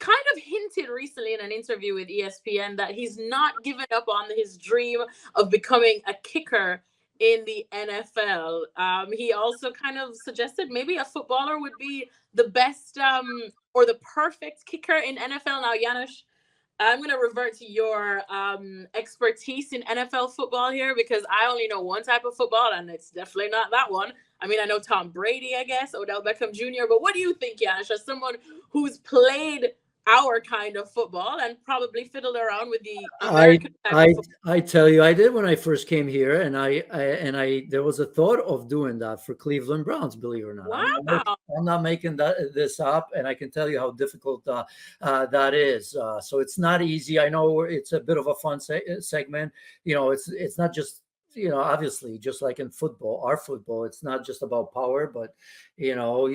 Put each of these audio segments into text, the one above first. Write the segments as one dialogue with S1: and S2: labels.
S1: kind of hinted recently in an interview with ESPN that he's not given up on his dream of becoming a kicker in the NFL. He also kind of suggested maybe a footballer would be the best or the perfect kicker in NFL. Now, Janusz, I'm going to revert to your expertise in NFL football here because I only know one type of football, and it's definitely not that one. I mean, I know Tom Brady, I guess, Odell Beckham Jr., but what do you think, Janusz, as someone who's played our kind of football and probably fiddled around with the
S2: I
S1: American type of
S2: I
S1: football?
S2: I tell you, I did when I first came here, and I there was a thought of doing that for Cleveland Browns. Believe it or not,
S1: Wow.
S2: I'm not making this up, and I can tell you how difficult that is. So it's not easy. I know it's a bit of a fun segment. It's not just obviously just like in football, our football, it's not just about power, but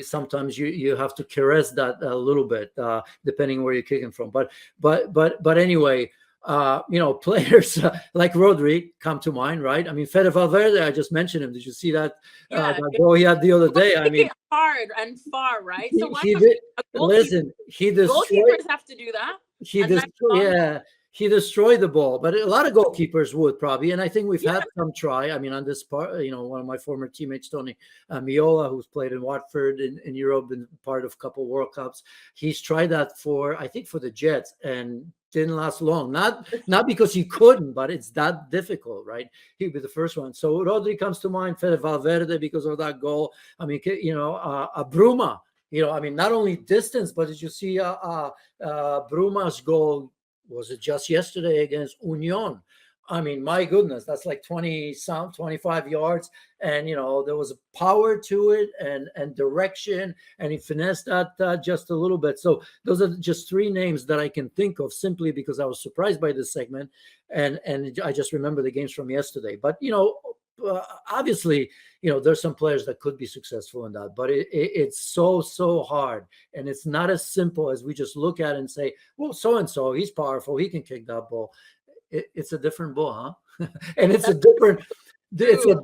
S2: sometimes you have to caress that a little bit, depending where you're kicking from. But anyway, players like Rodri come to mind, right? I mean, Fede Valverde, I just mentioned him. Did you see
S1: Yeah.
S2: that goal he had the other day? I mean,
S1: hard and far, right? So why
S2: he
S1: not
S2: did.
S1: a goalkeeper?
S2: Listen, he destroyed.
S1: Goalkeepers have to do that.
S2: He
S1: And nice
S2: destroyed.
S1: long
S2: Yeah. He destroyed the ball, but a lot of goalkeepers would probably, and I think we've
S1: yeah.
S2: had some try. I mean, on this part, one of my former teammates, Tony Miola, who's played in Watford in Europe, been part of a couple of World Cups. He's tried that I think for the Jets, and didn't last long. Not because he couldn't, but it's that difficult, right? He'd be the first one. So Rodri comes to mind, Fede Valverde because of that goal. I mean, a Bruma. I mean, not only distance, but did you see Bruma's goal? Was it just yesterday against Union? I mean, my goodness, that's like 25 yards. And, there was a power to it and direction, and he finessed that just a little bit. So those are just three names that I can think of simply because I was surprised by this segment. And I just remember the games from yesterday. But, obviously, there's some players that could be successful in that, but it's so hard. And it's not as simple as we just look at it and say, well, so-and-so, he's powerful, he can kick that ball. It's a different ball, huh? And it's a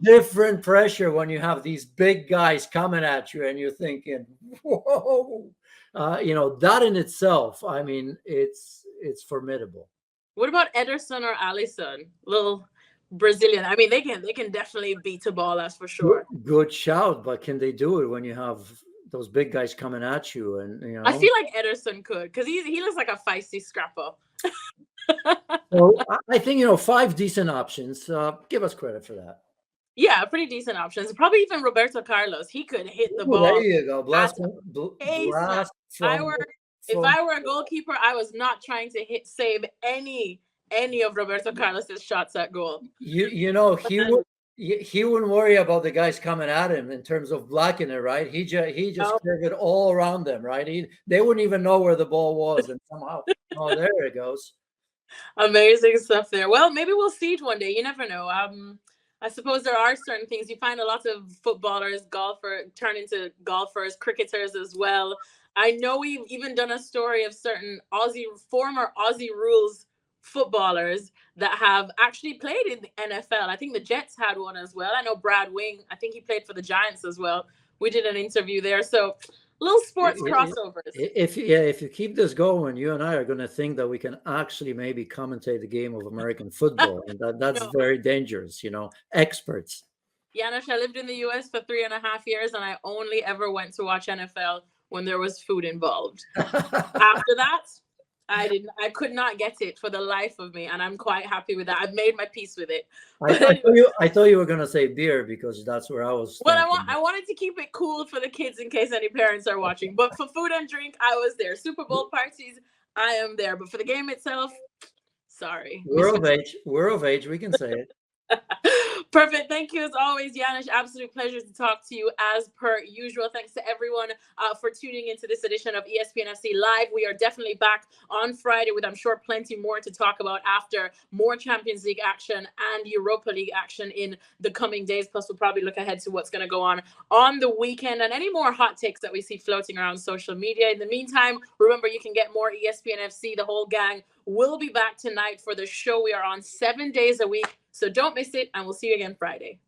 S2: different pressure when you have these big guys coming at you and you're thinking, whoa, that in itself, I mean, it's formidable.
S1: What about Ederson or Alisson? Little Brazilian. I mean, they can definitely beat a ball, that's for sure.
S2: Good shout, but can they do it when you have those big guys coming at you? And
S1: I feel like Ederson could, because he looks like a feisty scrapper.
S2: So I think 5 decent options. Give us credit for that.
S1: Yeah, pretty decent options. Probably even Roberto Carlos. He could hit the ball.
S2: There you go. Blast
S1: if I were a goalkeeper, I was not trying to save any of Roberto Carlos's shots at goal.
S2: He wouldn't worry about the guys coming at him in terms of blocking it, right? He just curved it all around them, right? They wouldn't even know where the ball was, and somehow, there it goes.
S1: Amazing stuff there. Well, maybe we'll see it one day. You never know. I suppose there are certain things. You find a lot of footballers, turn into golfers, cricketers as well. I know we've even done a story of certain former Aussie rules footballers that have actually played in the NFL. I think the Jets had one as well. I know Brad Wing. I think he played for the Giants as well. We did an interview there. So little sports crossovers.
S2: If you keep this going, you and I are going to think that we can actually maybe commentate the game of American football, and that's very dangerous. Experts.
S1: Janusz, I lived in the U.S. for 3.5 years, and I only ever went to watch NFL when there was food involved. After that, I could not get it for the life of me, and I'm quite happy with that. I've made my peace with it.
S2: I thought you were going to say beer because that's where I was.
S1: Well, I wanted to keep it cool for the kids in case any parents are watching. But for food and drink, I was there. Super Bowl parties, I am there. But for the game itself, sorry.
S2: We're of age. We can say it.
S1: Perfect. Thank you as always, Janusz. Absolute pleasure to talk to you as per usual. Thanks to everyone for tuning into this edition of ESPNFC Live. We are definitely back on Friday with, I'm sure, plenty more to talk about after more Champions League action and Europa League action in the coming days. Plus, we'll probably look ahead to what's going to go on the weekend and any more hot takes that we see floating around social media. In the meantime, remember, you can get more ESPNFC. The whole gang will be back tonight for the show. We are on 7 days a week. So don't miss it, and we'll see you again Friday.